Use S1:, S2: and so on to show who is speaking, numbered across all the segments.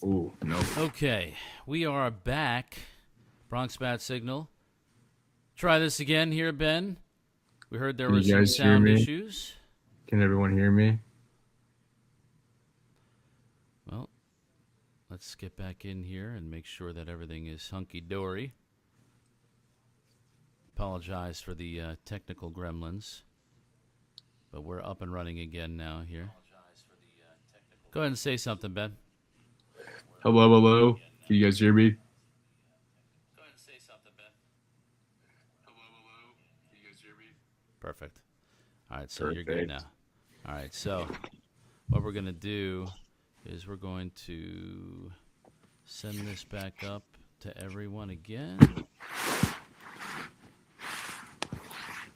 S1: Ooh, no.
S2: Okay, we are back. Bronx Bat Signal. Try this again here, Ben. We heard there
S1: Can
S2: were
S1: you
S2: some
S1: guys hear
S2: sound
S1: me?
S2: issues.
S1: Can everyone hear me?
S2: Well, let's get back in here and make sure that everything is hunky dory. Apologize for the technical gremlins, but we're up and running again now here. Go ahead and say something, Ben.
S1: Hello, hello. Can you guys hear me?
S2: Go ahead and say something, Ben.
S1: Hello, hello. Can you guys hear me?
S2: Perfect. All right, so you're good now.
S1: Perfect.
S2: All right, so what we're going to do is we're going to send this back up to everyone again.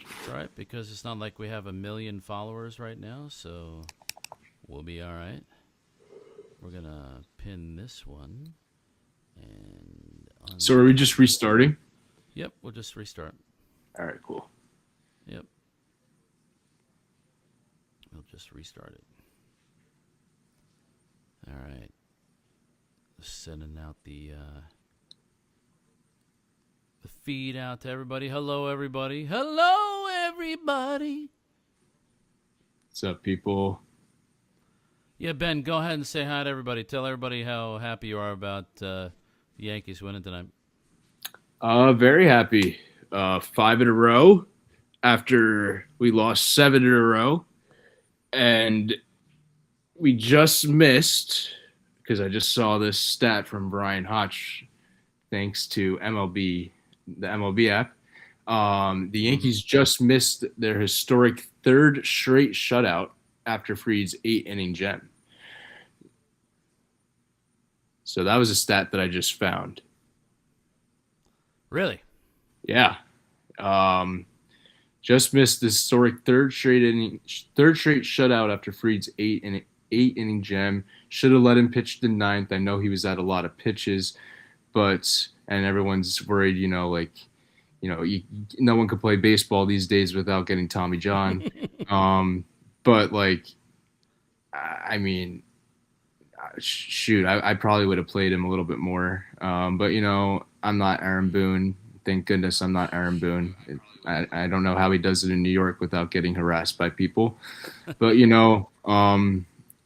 S2: It's all right, because it's not like we have 1 million followers right now, so we'll be all right. We're going to pin this one. And
S1: So are we just restarting?
S2: Yep, we'll just restart.
S1: All right, cool.
S2: Yep. We'll just restart it. All right. Sending out the feed out to everybody. Hello, everybody. Hello, everybody.
S1: What's up, people?
S2: Yeah, Ben, go ahead and say hi to everybody. Tell everybody how happy you are about the Yankees winning tonight.
S1: Very happy. 5 in a row after we lost 7 in a row. And we just missed, because I just saw this stat from Brian Hotch, thanks to the MLB app. The Yankees just missed their historic third straight shutout after Fried's 8-inning gem. So that was a stat that I just found.
S2: Really?
S1: Yeah. Just missed the historic third straight shutout after Fried's 8-inning gem. Should have let him pitch the ninth. I know he was at a lot of pitches, and everyone's worried, no one could play baseball these days without getting Tommy John. But I mean, shoot, I probably would have played him a little bit more. But I'm not Aaron Boone. Thank goodness I'm not Aaron Boone. I don't know how he does it in New York without getting harassed by people. But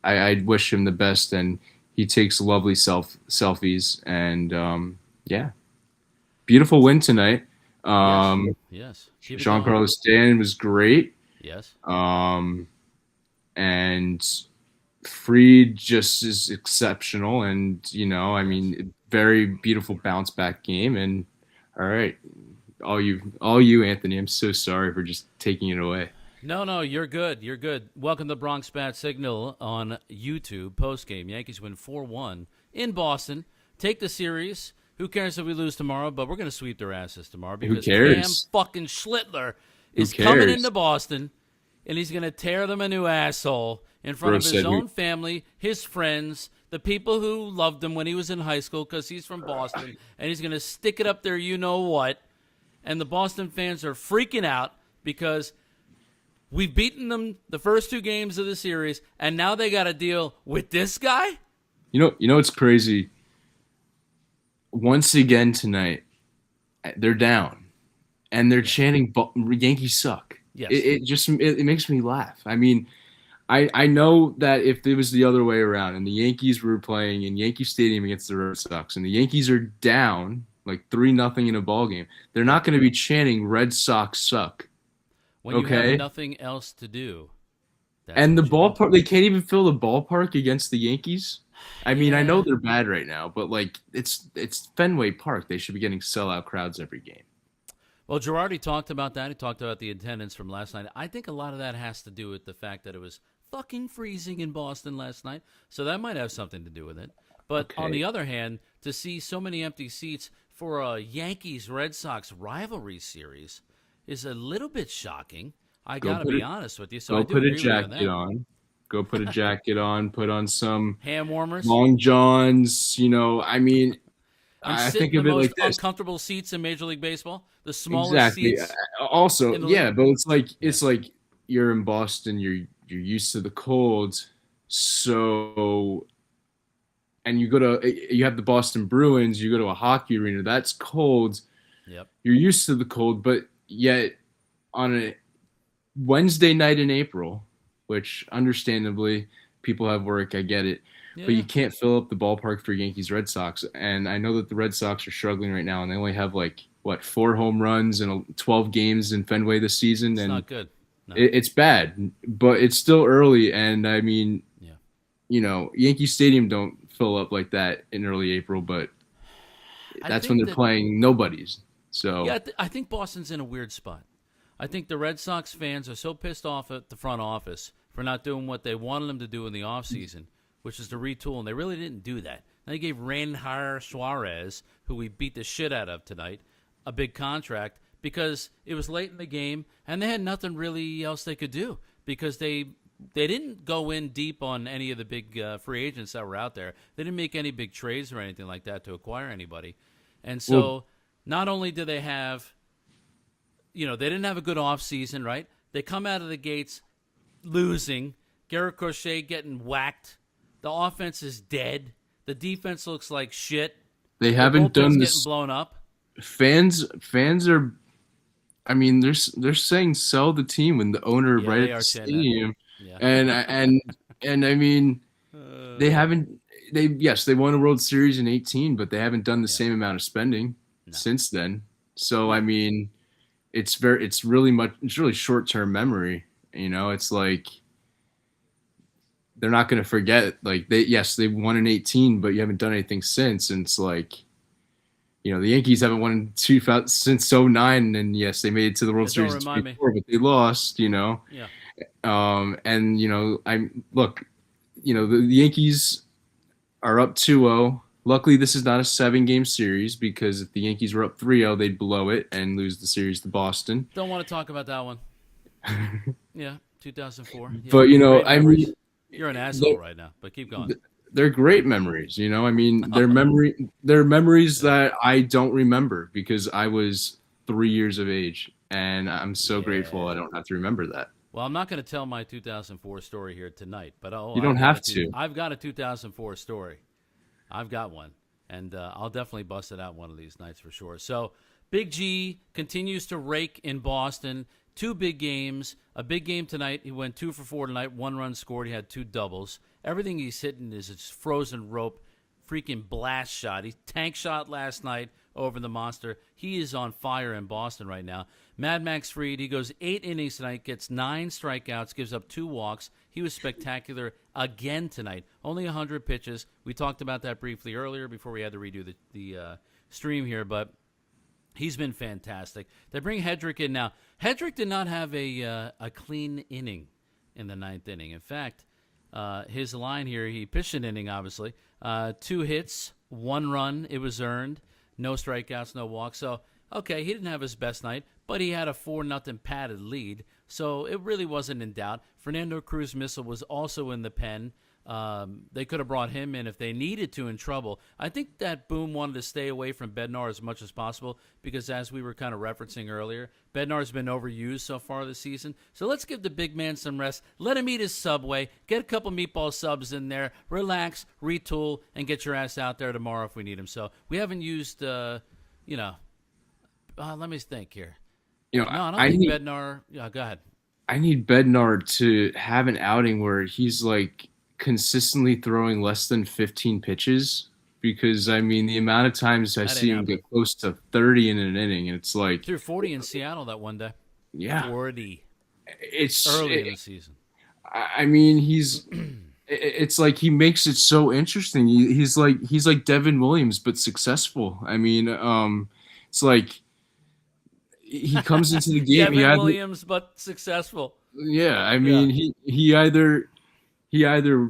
S1: I wish him the best, and he takes lovely selfies. And yeah, beautiful win tonight.
S2: Yes. Keep it
S1: Jean
S2: going.
S1: Carlos Stanton was great.
S2: Yes.
S1: And Freed just is exceptional, and I mean, very beautiful bounce back game. And all right, all you, Anthony. I'm so sorry for just taking it away.
S2: No, you're good. You're good. Welcome to Bronx Bat Signal on YouTube postgame. Yankees win 4-1 in Boston. Take the series. Who cares if we lose tomorrow? But we're going to sweep their asses tomorrow
S1: Who
S2: because Cam
S1: cares?
S2: fucking Schlittler
S1: Who
S2: is coming
S1: cares?
S2: into Boston, and he's going to tear them a new asshole in front
S1: Bro
S2: of his
S1: said
S2: own family, his friends, the people who loved him when he was in high school because he's from Boston, and he's going to stick it up there you-know-what. And the Boston fans are freaking out because we've beaten them the first 2 games of the series, and now they got to deal with this guy?
S1: You know what's crazy? Once again tonight, they're down, and they're chanting "Yankees suck."
S2: Yes.
S1: It makes me laugh. I mean, I know that if it was the other way around, and the Yankees were playing in Yankee Stadium against the Red Sox, and the Yankees are down like 3-0 in a ball game, they're not going to be chanting "Red Sox suck."
S2: When you
S1: Okay?
S2: have nothing else to do. That's
S1: And the
S2: what you do.
S1: ballpark, they can't even fill the ballpark against the Yankees. I mean, I know
S2: Yeah.
S1: they're bad right now, but it's Fenway Park. They should be getting sellout crowds every game.
S2: Well, Girardi talked about that. He talked about the attendance from last night. I think a lot of that has to do with the fact that it was fucking freezing in Boston last night. So that might have something to do with it. But on
S1: Okay.
S2: the other hand, to see so many empty seats for a Yankees-Red Sox rivalry series is a little bit shocking. I
S1: Go
S2: got to
S1: put
S2: be
S1: it.
S2: honest with you. So I
S1: Go
S2: do
S1: put a
S2: agree with you on
S1: jacket
S2: that.
S1: on. Go put a jacket on. Put on some
S2: Ham warmers.
S1: long johns. I mean,
S2: And
S1: I
S2: sit
S1: think
S2: in the
S1: of it
S2: most
S1: like this.
S2: uncomfortable seats in Major League Baseball. The smallest
S1: Exactly.
S2: seats
S1: Also,
S2: in the league.
S1: yeah, but
S2: Yeah.
S1: it's like you're in Boston. You're used to the cold, so and you have the Boston Bruins, you go to a hockey arena, that's cold.
S2: Yep.
S1: You're used to the cold, but yet on a Wednesday night in April, which understandably people have work, I get it,
S2: Yeah,
S1: but you
S2: yeah.
S1: can't fill up the ballpark for Yankees Red Sox. And I know that the Red Sox are struggling right now, and they only have like what 4 home runs and 12 games in Fenway this season,
S2: It's
S1: and
S2: not good. No.
S1: it's bad. But it's still early, and I mean,
S2: Yeah.
S1: Yankee Stadium don't fill up like that in early April, but
S2: I
S1: that's when
S2: think
S1: they're
S2: that
S1: playing nobodies.
S2: Yeah,
S1: So
S2: I think Boston's in a weird spot. I think the Red Sox fans are so pissed off at the front office for not doing what they wanted them to do in the offseason, which is to retool, and they really didn't do that. They gave Reinhard Suarez, who we beat the shit out of tonight, a big contract because it was late in the game and they had nothing really else they could do because they didn't go in deep on any of the big free agents that were out there. They didn't make any big trades or anything like that to acquire anybody. And
S1: well,
S2: so not only do they have, they didn't have a good offseason, right? They come out of the gates losing. Garrett Crochet getting whacked. The offense is dead. The defense looks like shit.
S1: they
S2: The
S1: haven't
S2: bullpen's
S1: done
S2: getting
S1: this.
S2: blown up.
S1: Fans are. I mean, they're saying sell the team when the owner
S2: Yeah,
S1: right
S2: they
S1: at
S2: are
S1: the
S2: saying that.
S1: stadium,
S2: Yeah.
S1: and I mean they haven't. They won a World Series in 18, but they haven't done the
S2: Yeah.
S1: same amount of spending
S2: No.
S1: since then. So I
S2: No.
S1: mean, it's really short term memory. It's like they're not going to forget. Like they won in 18, but you haven't done anything since. And it's like the Yankees haven't won in 2000 since '09, and yes, they made it to the
S2: Yeah,
S1: World
S2: don't
S1: Series in
S2: remind me.
S1: '24, but they lost.
S2: Yeah.
S1: And I'm look, the Yankees are up 2-0. Luckily, this is not a 7-game series because if the Yankees were up 3-0, they'd blow it and lose the series to Boston.
S2: Don't want to talk about that one. Yeah, 2004. Yeah,
S1: But
S2: great
S1: I
S2: memories.
S1: mean,
S2: You're an asshole
S1: they're,
S2: right now, but keep going.
S1: they're great memories. I mean, they're memories
S2: Yeah.
S1: that I don't remember because I was 3 years of age, and I'm so grateful I
S2: Yeah.
S1: don't have to remember that.
S2: Well, I'm not going to tell my 2004 story here tonight, but
S1: You don't have to.
S2: I've got a 2004 story. I've got one, and I'll definitely bust it out one of these nights for sure. So, Big G continues to rake in Boston. 2 big games. A big game tonight. He went 2 for 4 tonight. 1 run scored. He had 2 doubles. Everything he's hitting is a frozen rope, freaking blast shot. He tank shot last night over the monster. He is on fire in Boston right now. Mad Max Fried, he goes 8 innings tonight, gets 9 strikeouts, gives up 2 walks. He was spectacular again tonight. Only 100 pitches. We talked about that briefly earlier before we had to redo the stream here, but he's been fantastic. They bring Hedrick in now. Hedrick did not have a clean inning in the 9th inning. In fact, his line here, he pitched an inning, obviously. 2 hits, 1 run. It was earned. No strikeouts, no walks. So, okay, he didn't have his best night, but he had a 4-0 padded lead. So it really wasn't in doubt. Fernando Cruz Missile was also in the pen. They could have brought him in if they needed to in trouble. I think that Boom wanted to stay away from Bednar as much as possible because, as we were kind of referencing earlier, Bednar's been overused so far this season. So let's give the big man some rest. Let him eat his Subway. Get a couple meatball subs in there. Relax, retool, and get your ass out there tomorrow if we need him. So we haven't used, let me think here. No, I don't think Bednar. Yeah, go ahead.
S1: I need Bednar to have an outing where he's like consistently throwing less than 15 pitches because I mean the amount of times I
S2: That
S1: see
S2: ain't
S1: him
S2: happening.
S1: get close to 30 in an inning, and it's like,
S2: Threw 40 in Seattle that one day.
S1: yeah,
S2: 40
S1: it's.
S2: early in the season.
S1: I mean, it's like he makes it so interesting. He's like Devin Williams but successful. I mean, it's like he comes into the game.
S2: Devin Williams, but successful.
S1: Yeah, I
S2: Yeah.
S1: mean, he either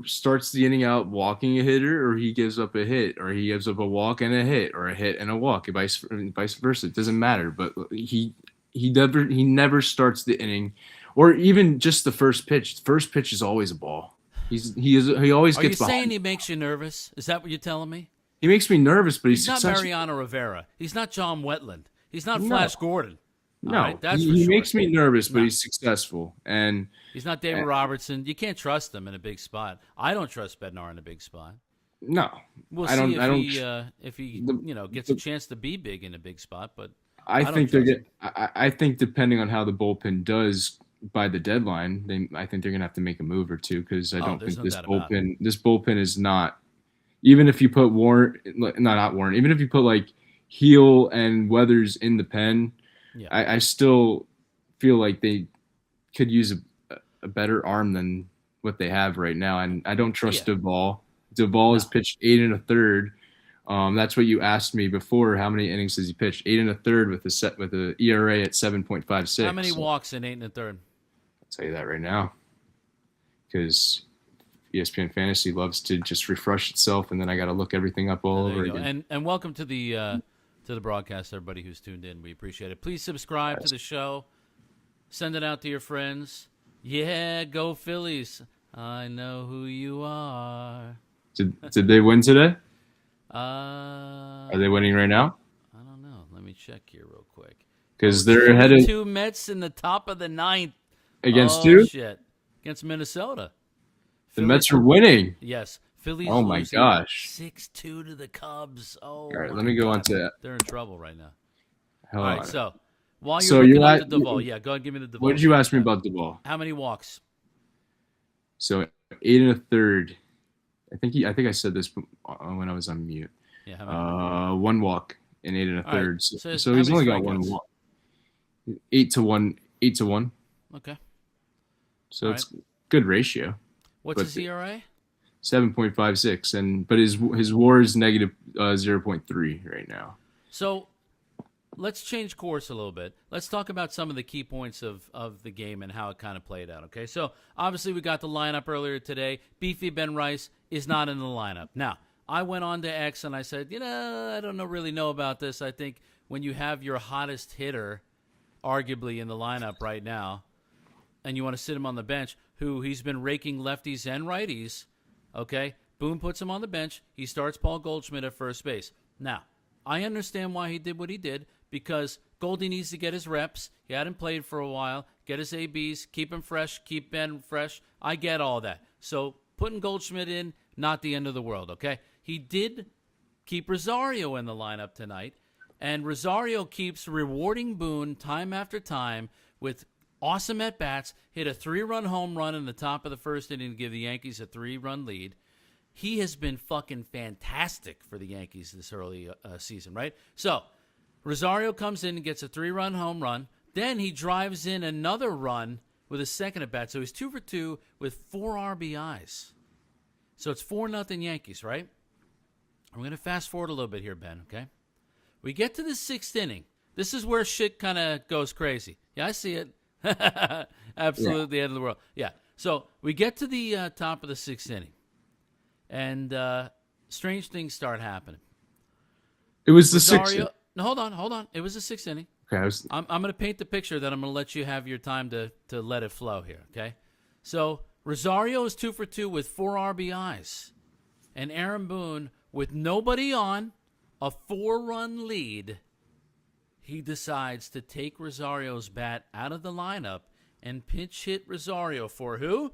S1: starts the inning out walking a hitter, or he gives up a hit, or he gives up a walk and a hit, or a hit and a walk, and vice versa. It doesn't matter. But he never starts the inning, or even just the first pitch. The first pitch is always a ball. He always
S2: Are you
S1: gets
S2: saying
S1: behind.
S2: he makes you nervous? Is that what you're telling me?
S1: He makes me nervous, but he's
S2: He's not
S1: successful.
S2: Mariano Rivera. He's not John Wetland. He's not
S1: No.
S2: Flash Gordon. All
S1: No,
S2: right, that's
S1: he,
S2: for
S1: he
S2: sure.
S1: makes me nervous, but
S2: No.
S1: he's successful.
S2: He's not David Robertson. You can't trust him in a big spot. I don't trust Bednar in a big spot.
S1: No,
S2: We'll
S1: I
S2: see
S1: don't. I don't.
S2: if he
S1: The,
S2: gets a
S1: the,
S2: chance to be big in a big spot, but
S1: I
S2: I don't
S1: think they're
S2: trust
S1: get.
S2: him.
S1: I think depending on how the bullpen does by the deadline, I think they're gonna have to make a move or two because I
S2: Oh,
S1: don't
S2: there's
S1: think
S2: no doubt about it.
S1: this bullpen is not. Even if you put Warren, not Warren, even if you put like Heel and Weathers in the pen,
S2: Yeah,
S1: I still feel like they could use a better arm than what they have right now. And I don't trust
S2: yeah,
S1: Duvall. Duvall has
S2: no.
S1: pitched 8 1/3. That's what you asked me before. How many innings has he pitched? 8 1/3 with a ERA at
S2: How many
S1: 7.56. So
S2: walks in 8 1/3?
S1: I'll tell you that right now because ESPN Fantasy loves to just refresh itself, and then I got to look everything up
S2: Oh,
S1: all
S2: there
S1: over
S2: you go.
S1: again.
S2: And welcome to the broadcast, everybody who's tuned in. We appreciate it. Please subscribe to the show. Send it out to your friends. Yeah, go Phillies. I know who you are.
S1: Did they win today? Are they winning right now?
S2: I don't know. Let me check here real quick.
S1: Because
S2: It's
S1: they're ahead of
S2: 3-2 Mets in the top of the ninth.
S1: against
S2: Oh
S1: two.
S2: shit! Against Minnesota.
S1: The
S2: Phillies.
S1: Mets are winning.
S2: Yes, Phillies
S1: Oh my
S2: losing
S1: gosh!
S2: 6-2 to the Cubs. Oh
S1: All right,
S2: my
S1: let me go on
S2: God,
S1: to.
S2: they're in trouble right now.
S1: Hold
S2: All right,
S1: on.
S2: so while you're
S1: So
S2: looking
S1: you
S2: up
S1: at
S2: the Duvall, yeah, go ahead, give me the
S1: what
S2: Duvall.
S1: did you ask me about the ball?
S2: How many walks?
S1: So 8 1/3. I think I said this when I was on mute.
S2: Yeah, how many?
S1: One walk in eight and a
S2: All right,
S1: third. So
S2: how
S1: he's
S2: many
S1: only got one
S2: strikeouts?
S1: walk. 8 to 1. 8 to 1.
S2: Okay,
S1: So
S2: all
S1: it's
S2: right.
S1: good ratio.
S2: What's
S1: But
S2: his ERA?
S1: 7.56, but his WAR is negative 0.3 right now.
S2: So let's change course a little bit. Let's talk about some of the key points of the game and how it kind of played out, okay? So obviously we got the lineup earlier today. Beefy Ben Rice is not in the lineup. Now, I went on to X and I said, I don't really know about this. I think when you have your hottest hitter arguably in the lineup right now and you want to sit him on the bench, who he's been raking lefties and righties, okay? Boone puts him on the bench. He starts Paul Goldschmidt at first base. Now, I understand why he did what he did because Goldie needs to get his reps. He hadn't played for a while. Get his ABs, keep him fresh, keep Ben fresh. I get all that. So putting Goldschmidt in, not the end of the world, okay? He did keep Rosario in the lineup tonight, and Rosario keeps rewarding Boone time after time with awesome at-bats, hit a 3-run home run in the top of the first inning to give the Yankees a 3-run lead. He has been fucking fantastic for the Yankees this early season, right? So Rosario comes in and gets a 3-run home run. Then he drives in another run with a second at-bat. So he's 2 for 2 with 4 RBIs. So it's 4-0 Yankees, right? I'm going to fast forward a little bit here, Ben, okay? We get to the 6th inning. This is where shit kind of goes crazy. Yeah, I see it. Absolutely the end of the world. Yeah. So we get to the top of the 6th inning. And strange things start happening.
S1: It was the
S2: Rosario,
S1: 6th.
S2: no, hold on. It was the 6th inning.
S1: Okay,
S2: I'm going to paint the picture, then I'm going to let you have your time to let it flow here, okay? So Rosario is 2 for 2 with 4 RBIs. And Aaron Boone, with nobody on, a 4-run lead, he decides to take Rosario's bat out of the lineup and pinch hit Rosario for who?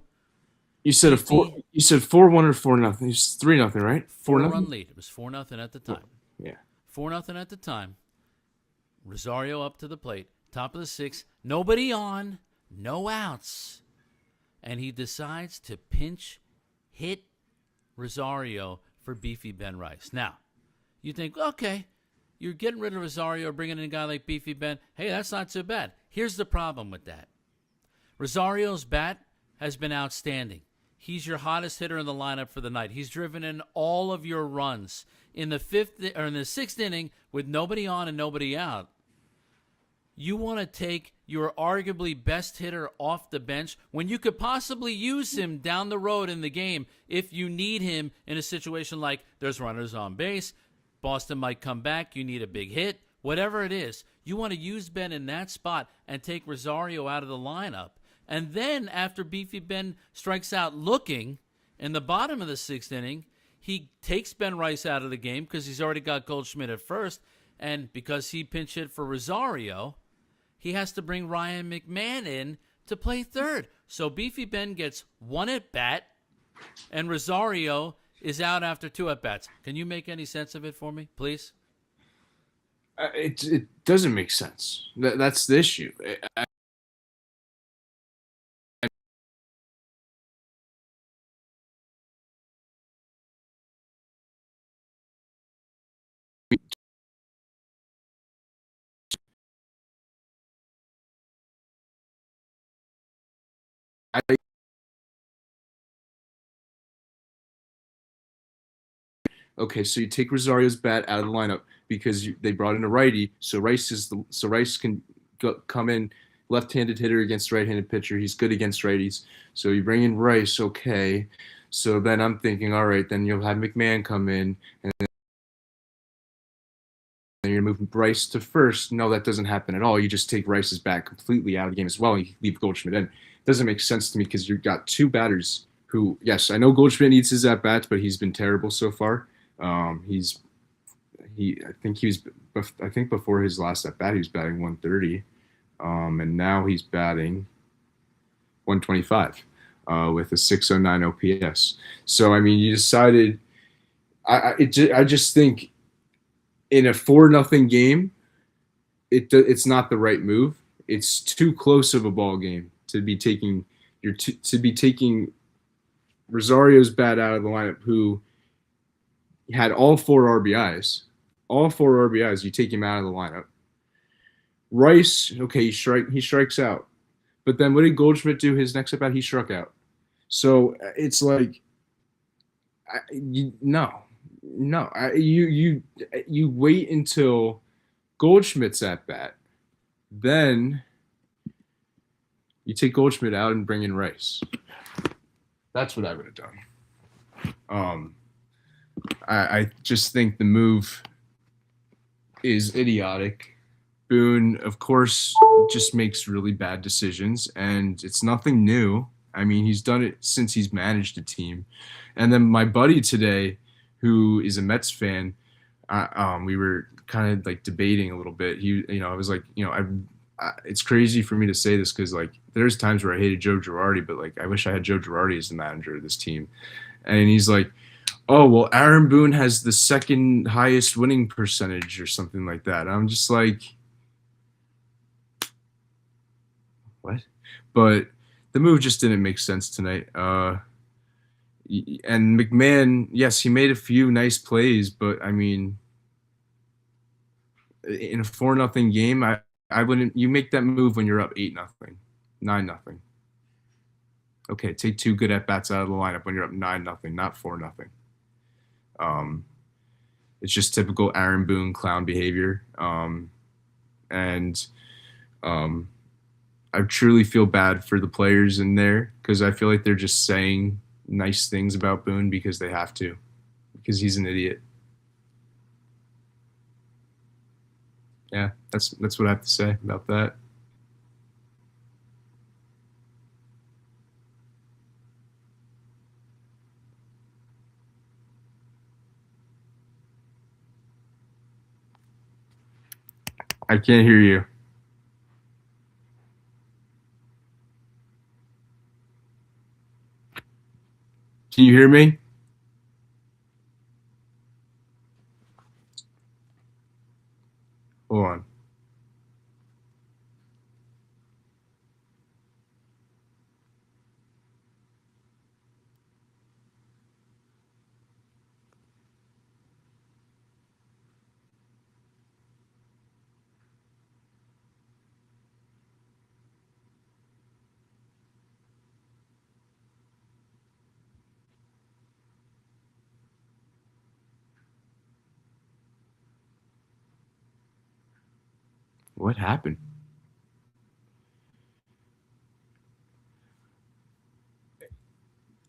S1: You said 4-1 or 4-0. It's 3-0, right?
S2: 4-run lead. It was 4-0 at the time.
S1: Yeah.
S2: 4-0 at the time. Rosario up to the plate. Top of the 6th. Nobody on. No outs. And he decides to pinch hit Rosario for Beefy Ben Rice. Now, you think, okay, you're getting rid of Rosario, bringing in a guy like Beefy Ben. Hey, that's not so bad. Here's the problem with that. Rosario's bat has been outstanding. He's your hottest hitter in the lineup for the night. He's driven in all of your runs. In the 6th inning, with nobody on and nobody out, you want to take your arguably best hitter off the bench when you could possibly use him down the road in the game if you need him in a situation like there's runners on base, Boston might come back, you need a big hit, whatever it is. You want to use Ben in that spot and take Rosario out of the lineup. And then after Beefy Ben strikes out looking in the bottom of the 6th inning, he takes Ben Rice out of the game because he's already got Goldschmidt at first. And because he pinch hit for Rosario, he has to bring Ryan McMahon in to play third. So Beefy Ben gets 1 at bat, and Rosario is out after 2 at-bats. Can you make any sense of it for me, please?
S1: It doesn't make sense. That's the issue. I, okay, so you take Rosario's bat out of the lineup because they brought in a righty, so Rice can come in left-handed hitter against right-handed pitcher. He's good against righties. So you bring in Rice, okay. So then I'm thinking, all right, then you'll have McMahon come in, and then you're moving Rice to first. No, that doesn't happen at all. You just take Rice's bat completely out of the game as well, and you leave Goldschmidt in. It doesn't make sense to me because you've got two batters who, yes, I know Goldschmidt needs his at bats, but he's been terrible so far. He's he I think he was I think before his last at bat he was batting 130, and now he's batting 125 with a 609 OPS. So I mean, you decided. I just think in a 4-0 game, it's not the right move. It's too close of a ball game to be taking to be taking Rosario's bat out of the lineup, who had all four RBIs. All four RBIs, you take him out of the lineup. Rice, okay, he strikes out. But then what did Goldschmidt do his next at bat? He struck out. So it's like, no, you wait until Goldschmidt's at bat, then you take Goldschmidt out and bring in Rice. That's what I would have done. I just think the move is idiotic. Boone, of course, just makes really bad decisions, and it's nothing new. I mean, he's done it since he's managed a team. And then my buddy today, who is a Mets fan, we were kind of like debating a little bit. I was like, it's crazy for me to say this because like there's times where I hated Joe Girardi, but like I wish I had Joe Girardi as the manager of this team. And he's like, oh well, Aaron Boone has the second highest winning percentage or something like that. And I'm just like, what? But the move just didn't make sense tonight. And McMahon, yes, he made a few nice plays, but I mean, in a 4-0 game, I wouldn't. You make that move when you're up 8-0, 9-0. Okay, take two good at bats out of the lineup when you're up 9-0, not 4-0. Um, it's just typical Aaron Boone clown behavior. And I truly feel bad for the players in there because I feel like they're just saying nice things about Boone because they have to, because he's an idiot. Yeah, that's what I have to say about that. I can't hear you. Can you hear me? Hold on. What happened?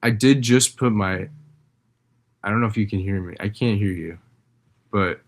S1: I did just put my. I don't know if you can hear me. I can't hear you, but